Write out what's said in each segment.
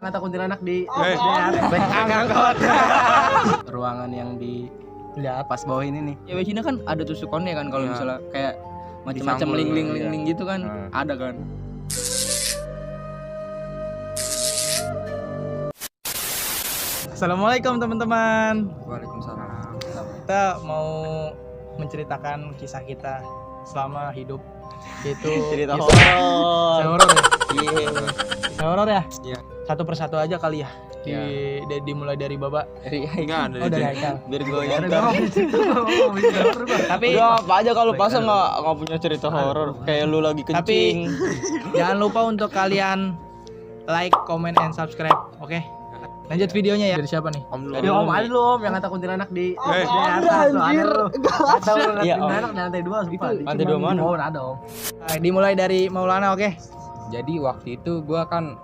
Kata kuntilanak di angkot. ruangan yang di Lihat. pas bawah ini nih. Ya sini kan ada tusukannya kan kalau Iya. misalnya kayak macam-macam Disanggul, link gitu kan ada kan. Assalamualaikum teman-teman. Waalaikumsalam. Kita mau menceritakan kisah kita selama hidup. Itu Cerita kisah- horor. Kisah horor ya? Iya. Kisah horor ya? Iya. Satu persatu aja kali ya. Dimulai dari Baba. Enggak Oh, dari Haikal. Biar gue Ada yang Tapi udah apa aja kalau pas nggak punya cerita horor kayak lu lagi kencing. jangan lupa untuk kalian like, comment, and subscribe. Oke? Lanjut videonya ya. Dari siapa nih? Om lu. Dari Om ada lu Om yang kata kuntilanak di ada, atas tuh, ada lu. Kata lu Iya, Om. kuntilanak di lantai 2 sumpah. Lantai 2 mana? Oh, ada Om. Nah, dimulai dari Maulana, oke? Jadi waktu itu gua kan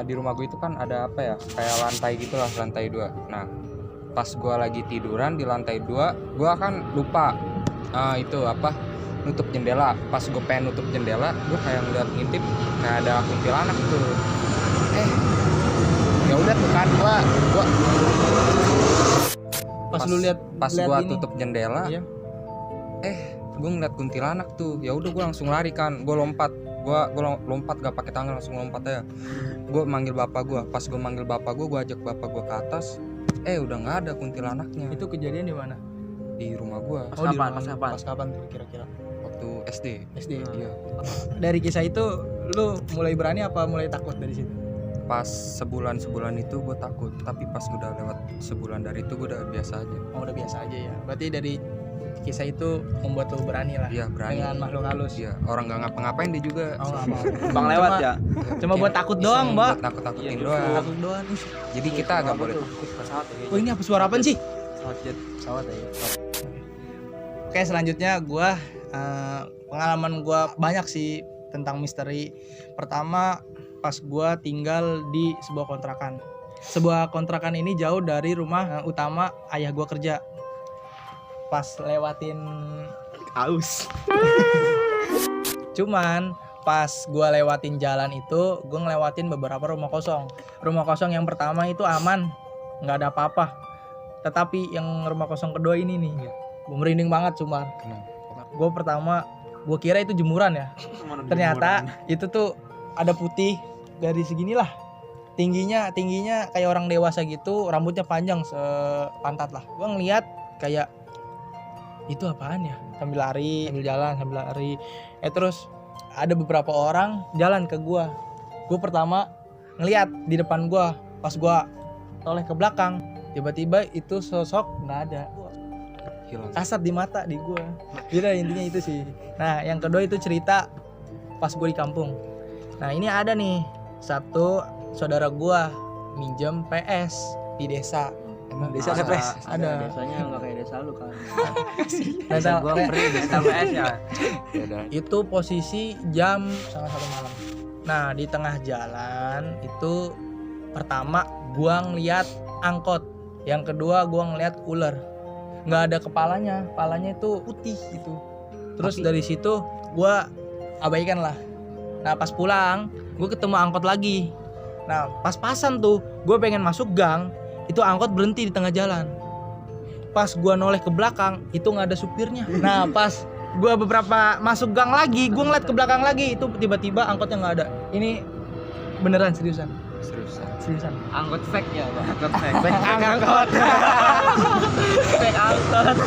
di rumah gue itu kan ada apa ya, kayak lantai gitu lah, lantai 2. Nah pas gua lagi tiduran di lantai 2, gua kan lupa itu apa, nutup jendela. Pas gue pengen nutup jendela, gue kayak ngeliat ngintip kayak ada kuntilanak tuh. Ya udah tuh kan gua Pas lu lihat gua ini. tutup jendela, Iya. gue ngeliat kuntilanak tuh. Ya udah gue langsung lari kan, gue lompat gak pakai tangan, langsung lompat aja. Gue manggil bapak gue. Pas gue manggil bapak gue ajak bapak gue ke atas. Udah nggak ada kuntilanaknya. Itu kejadian di mana? Di rumah gue Pas di kapan? rumah Pas lu. kapan? Pas kapan tuh kira-kira? waktu SD. SD. Iya. Dari kisah itu lu mulai berani apa mulai takut dari situ? Pas sebulan itu gue takut, tapi pas udah lewat sebulan dari itu gue udah biasa aja. Oh, udah biasa aja ya. Berarti dari kisah itu membuat lu berani lah Iya, berani. dengan makhluk halus. Iya, orang nggak ngapa-ngapain dia juga. Oh, nggak mau. Bang lewat Cuma- ya. Cuma buat takut Iseng doang, Mbak. buat nakut-nakutin Iya, doang. Takut doang. Jadi kita nggak boleh takut. Oh, ini apa suara apaan sih? Pesawat ya. Oke, selanjutnya gua pengalaman gua banyak sih tentang misteri. Pertama, pas gua tinggal di sebuah kontrakan. Sebuah kontrakan ini jauh dari rumah utama ayah gua kerja. Pas lewatin Aus. Cuman pas gua lewatin jalan itu, gua ngelewatin beberapa rumah kosong. Rumah kosong yang pertama itu aman, nggak ada apa-apa. Tetapi yang rumah kosong kedua ini nih, gua merinding banget cuma. Gua pertama, gua kira itu jemuran ya. Ternyata itu tuh ada putih dari seginilah. Tingginya kayak orang dewasa gitu, rambutnya panjang sepantat lah. Gua ngeliat kayak itu apaan ya? Sambil lari. Terus ada beberapa orang jalan ke gua. Gua pertama ngeliat di depan gua. Pas gua toleh ke belakang, tiba-tiba itu sosok nggak ada. Hilang. Kasat di mata di gua. Jadi intinya itu sih. Nah, yang kedua itu cerita pas gua di kampung. Nah, ini ada nih satu saudara gua minjem PS di desa. Emang Desa ada PS? Ada. Desanya nggak kayak desa lu kan. Desa Gua free di PS ya. Ya udah. itu posisi jam 1:30 malam. Nah, di tengah jalan itu pertama gua ngeliat angkot, yang kedua gua ngeliat ular. Nggak ada kepalanya itu putih gitu. Terus dari situ gua abaikan lah. Nah, pas pulang gua ketemu angkot lagi. Nah, pas-pasan tuh gua pengen masuk gang, itu angkot berhenti di tengah jalan. Pas gua noleh ke belakang, itu nggak ada supirnya. Nah, pas gua beberapa masuk gang lagi, gua ngeliat ke belakang lagi, itu tiba-tiba angkotnya nggak ada. Ini beneran seriusan. Angkot fake ya, Bang. Angkot fake. Angkot. Fake angkot.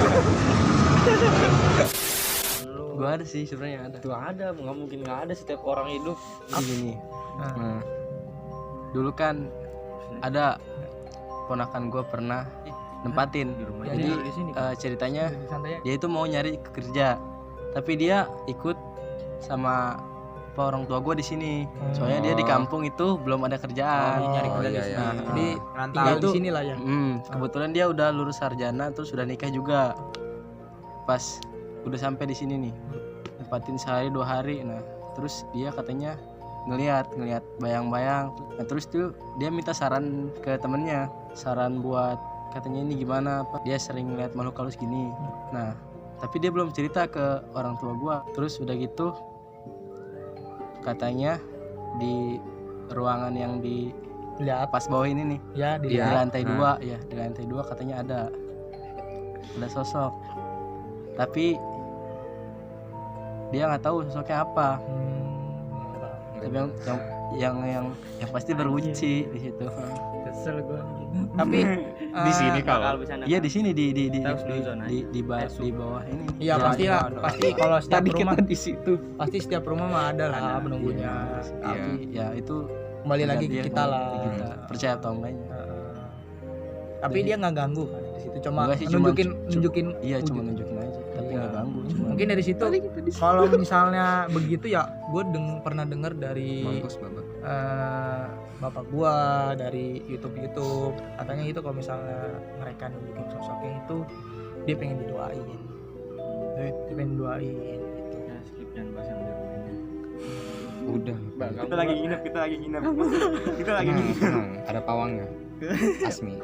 Gua ada sih sebenarnya ada. Tuh ada, nggak mungkin nggak ada setiap orang hidup. Gini. Nah, Dulu kan ada ponakan gua pernah nempatin. Jadi di sini. ceritanya santai ya. dia itu mau nyari kerja, tapi dia ikut sama orang tua gue di sini. Soalnya dia di kampung itu belum ada kerjaan. nyari kerja di iya, sini. iya. Nah, Jadi Rantau tinggal di itu- sini lah ya. Kebetulan dia udah lulus sarjana, terus udah nikah juga. Pas udah sampai di sini nih, nempatin sehari 2 hari. Nah, terus dia katanya ngelihat bayang-bayang. Nah, terus tuh dia minta saran ke temennya, saran buat katanya ini gimana, Pak. Dia sering ngeliat makhluk halus gini. Nah, tapi dia belum cerita ke orang tua gua. Terus udah gitu katanya di ruangan yang di lihat pas bawah ini nih. ya Di dilihat. lantai 2 ya, di lantai 2 katanya ada sosok. Tapi dia nggak tahu sosoknya apa. Tapi yang pasti beruci di situ. Kesel gue. Tapi Di sini kalau Iya di sini di Kita harus nuzon aja. di bawah ini. iya pasti lah, pasti kalau setiap Tadi rumah kita di situ. pasti setiap rumah mah ada lah penunggunya. Tapi ya itu Kembali lagi ke dia kita lah. kita percaya atau enggaknya. Tapi dia nggak ganggu kan di situ, cuma Enggak sih, cuma- nunjukin Iya wujud. cuma nunjukin aja, tapi nggak ganggu. Cuma Mungkin dari situ kalau misalnya begitu ya gue pernah dengar dari Mampus bapak. bapak gua dari YouTube katanya itu kalau misalnya mereka nunjukin sosoknya itu dia pengen didoain, dia pengen didoain gitu. Ya, skip jangan bahas yang di Udah. Kita lagi nginep. Kita lagi nginep. Tenang, ada pawangnya. Asmi.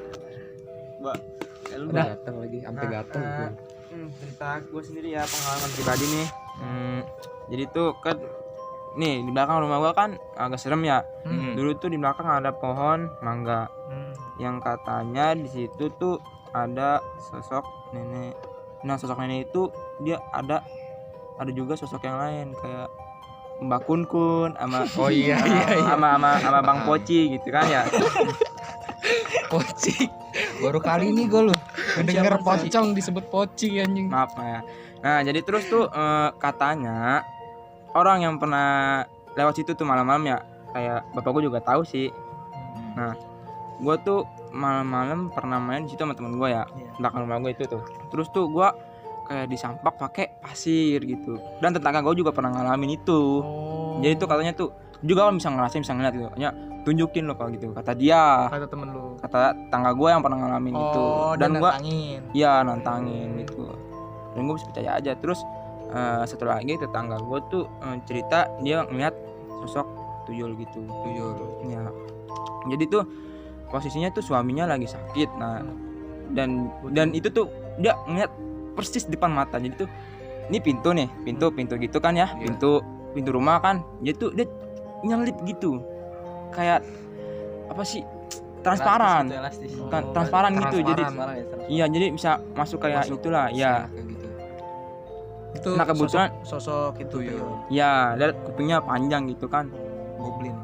Mbak, lu Udah. Gatel lagi, sampai gatel gua. cerita gue sendiri ya, pengalaman pribadi nih. Jadi tuh kan nih di belakang rumah gua kan agak serem ya. Dulu tuh di belakang ada pohon mangga yang katanya di situ tuh ada sosok nenek. Nah, sosok nenek itu dia ada juga sosok yang lain kayak Mbak Kun sama Oh iya, sama Bang Poci gitu kan ya. Poci. Baru kali ini gue lu denger pocong disebut poci anjing. Maaf ya. Nah, jadi terus tuh katanya orang yang pernah lewat situ tuh malam-malam ya, kayak bapak gue juga tahu sih. Nah, gue tuh malam-malam pernah main di situ sama temen gue ya, belakang rumah gue itu tuh. Terus tuh gue kayak disampak pakai pasir gitu. Dan tetangga gue juga pernah ngalamin itu. Jadi tuh katanya tuh juga kan bisa ngerasain, bisa ngeliat gitu. Katanya tunjukin lo kalau gitu, kata dia, Kata temen lu. kata tetangga gue yang pernah ngalamin itu. Dan gue nantangin. iya nantangin gitu, dan gue bisa percaya aja. Terus satu lagi tetangga gue tuh cerita dia ngeliat sosok tuyul gitu. Ya, jadi tuh posisinya tuh suaminya lagi sakit. Nah, dan itu tuh dia ngeliat persis depan mata. Jadi tuh ini pintu gitu kan ya, pintu rumah kan. Jadi tuh dia nyelip gitu, kayak apa sih, transparan kan, transparan gitu. Jadi iya, jadi bisa masuk kayak itulah ya. Itu Nah, kebetulan sosok itu tuyul. ya, lihat kupingnya panjang gitu kan,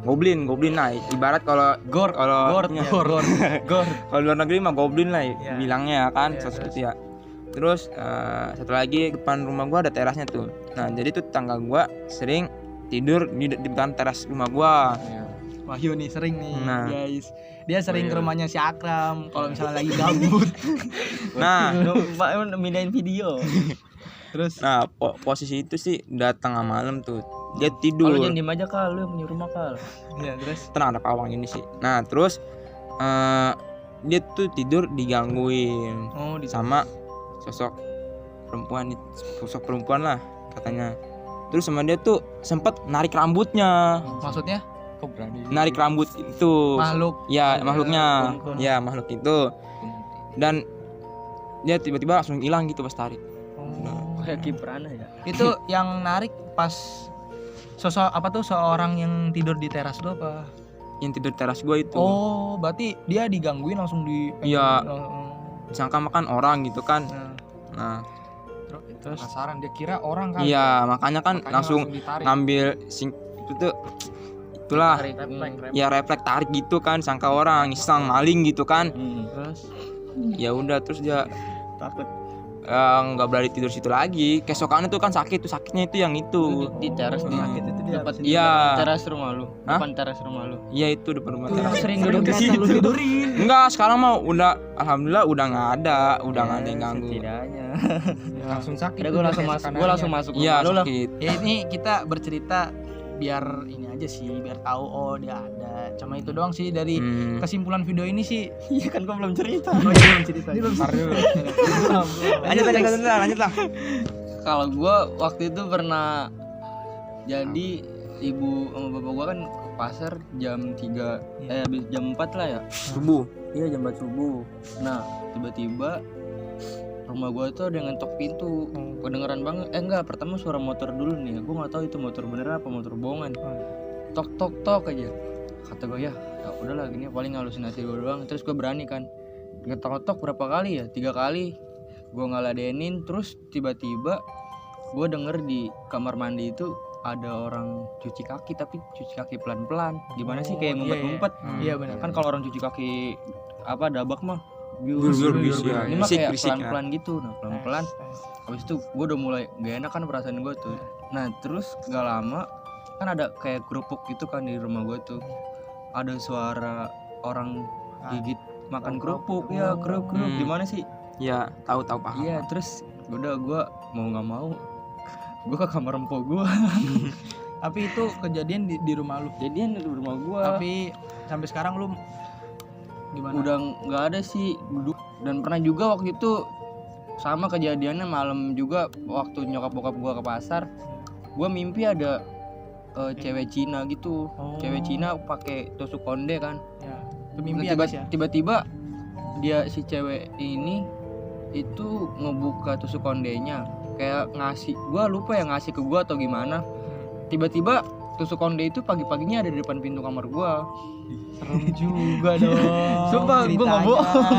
Goblin. goblin lah ibarat. Kalau kalau luar negeri mah goblin lah Ya. bilangnya ya kan, Ya, sosok itu ya. Terus satu lagi depan rumah gua ada terasnya tuh. Nah, jadi tuh tetangga gua sering tidur di depan teras rumah gua. Wahyu nih sering nih Nah. guys. Dia sering ke rumahnya si Akram kalau misalnya lagi gabut. Nah, Pak mindahin video. Terus nah posisi itu sih udah tengah malam tuh. Dia tidur. Kalau jangan diem aja Kal, lu punya rumah Kal. ya terus Tenang, ada pawang ini sih. Nah, terus dia tuh tidur digangguin sama sosok perempuan lah katanya. Terus sama dia tuh sempet narik rambutnya. maksudnya Kok berani? Narik rambut itu. makhluk Ya, makhluknya. kun-kun. Ya, makhluk itu. Dan dia tiba-tiba langsung hilang gitu pas tarik. Kayak kiprana ya. itu yang narik pas sosok apa tuh, seorang yang tidur di teras lu apa? Yang tidur teras gua itu. Oh, berarti dia digangguin langsung di Iya. Oh. Disangka makan orang gitu kan. Nah, Nah, terus Penasaran, dia kira orang kan. iya, makanya kan Makanya langsung ditarik. ngambil itu tuh itulah. Ya refleks tarik gitu kan, sangka orang iseng maling gitu kan. terus Ya udah, terus dia Takut nggak berani tidur situ lagi. Keesokannya tuh kan sakit, tuh sakitnya itu yang itu. di teras di Sakit itu dia. depan Iya. teras rumah lu. Hah? Depan teras rumah lu. Iya, itu depan rumah Yang teras. sering duduk di situ lu tidurin. Enggak, sekarang mah udah alhamdulillah udah nggak ada yang ganggu. Setidaknya. Langsung sakit. Udah gua langsung masuk. Gua langsung masuk Iya, rumah lu lah. sakit. Ya ini kita bercerita biar ini aja sih, biar tahu oh dia ada. Cuma itu doang sih dari kesimpulan video ini sih. Iya kan gua belum cerita. Oh, dia belum cerita. Ntar dulu. Lanjut lah. Kalau gua waktu itu pernah jadi ibu sama bapak gua kan ke pasar jam 3 habis jam 4 lah ya. Subuh. Iya jam 4 subuh. Nah tiba-tiba rumah gua tuh ada yang ngetok pintu. Kedengeran banget. Enggak, pertama suara motor dulu nih. Gua nggak tahu itu motor bener apa motor bohongan. Tok tok tok aja. Kata gua ya ya udahlah gini paling halusinasi gue doang. Terus gue berani kan ngetok-ngetok berapa kali ya, 3 kali gue ngeladenin. Terus tiba-tiba gue denger di kamar mandi itu ada orang cuci kaki, tapi cuci kaki pelan-pelan. Gimana sih kayak ngumpet-ngumpet. Iya benar. Kan kalau orang cuci kaki apa dabak mah Bius, ya. ini mah Berisik, kayak berisik, ya. pelan-pelan gitu. Nah pelan-pelan habis itu gue udah mulai gak enak kan perasaan gue tuh. Nah terus gak lama kan ada kayak kerupuk gitu kan di rumah gue tuh, ada suara orang gigit makan kerupuk. Ya kerupuk di mana sih? Ya, tahu paham. Iya, terus udah gue mau nggak mau gue ke kamar empok gue. Tapi itu kejadian di rumah lu. Jadian di rumah gue. Tapi sampai sekarang lu gimana? Udah nggak ada sih. Dan pernah juga waktu itu sama kejadiannya malam juga, waktu nyokap bokap gue ke pasar, gue mimpi ada cewek Cina gitu. Cewek Cina pakai tusuk konde kan. Ya. Itu mimpi Nah, ya guys ya. tiba-tiba dia si cewek ini itu ngebuka tusuk kondenya, kayak ngasih, gua lupa ya ngasih ke gua atau gimana. Tiba-tiba tusuk konde itu pagi-paginya ada di depan pintu kamar gua. Serem juga dong. Sumpah gua nggak bohong.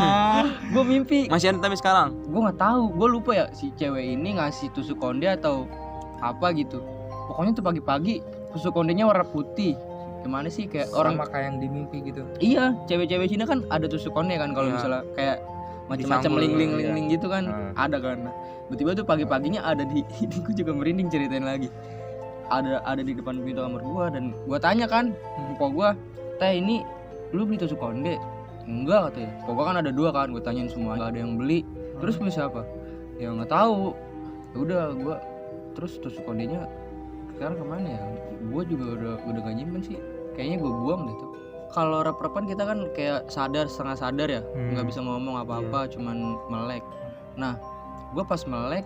Gua mimpi, Masih ada tapi sekarang. gua nggak tahu, gua lupa ya si cewek ini ngasih tusuk konde atau apa gitu. Pokoknya tuh pagi-pagi tusuk kondenya warna putih. Gimana sih kayak orang. Sama kayak yang di mimpi gitu. Iya, cewek-cewek Cina kan ada tusuk konde kan kalau Iya. misalnya kayak macam-macam Disanggul, ling-ling gitu kan. Ada kan. Nah, tiba-tiba tuh pagi-paginya ada di ini gue juga merinding ceritain lagi. Ada di depan pintu kamar gua dan gua tanya kan, empok gua, "Teh, ini lu beli tusuk konde?" "Enggak," katanya. Empok gua kan ada 2 kan, gua tanyain semua, enggak ada yang beli. Terus beli siapa? Ya enggak tahu. Ya udah gua terus tusuk kondenya sekarang kemana ya? Gua juga udah gak nyimpen sih. Kayaknya gue buang deh tuh. Kalau rep-repan kita kan kayak sadar, setengah sadar ya, nggak bisa ngomong apa-apa, cuman melek. Nah, gue pas melek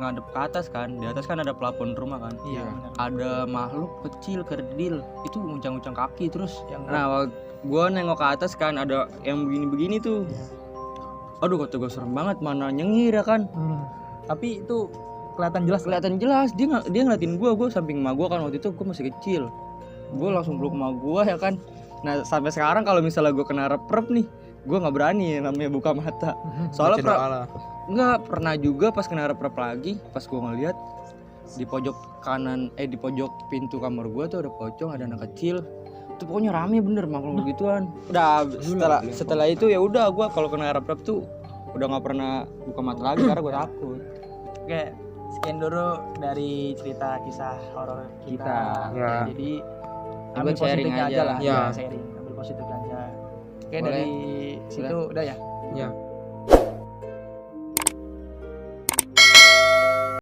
ngadep ke atas kan, di atas kan ada plafon rumah kan. Iya benar. Ada makhluk kecil kerdil, itu nguncang-nguncang kaki terus. Yang Nah, gue nengok ke atas kan ada yang begini-begini tuh. Aduh, kata gue serem banget, mana nyengir ya kan. Tapi itu kelihatan jelas. Kelihatan jelas dia ngeliatin gue samping emak gue kan, waktu itu gue masih kecil. Gue langsung peluk emak gue ya kan. Nah sampai sekarang kalau misalnya gue kena rep-rep nih, gue nggak berani namanya buka mata. Soalnya nggak pernah juga pas kena rep-rep lagi, pas gue ngeliat di pojok kanan di pojok pintu kamar gue tuh ada pocong, ada anak kecil. Itu pokoknya rame bener makhluk begituan. Udah setelah itu ya udah gue kalau kena rep-rep tuh udah nggak pernah buka mata lagi karena gue takut. Oke, sekian dulu dari cerita kisah horor kita. Ya. Jadi Ini ambil buat sharing positifnya aja aja lah. lah. Ya, sharing, ambil positifnya aja. Oke, Boleh. dari situ udah ya. Ya.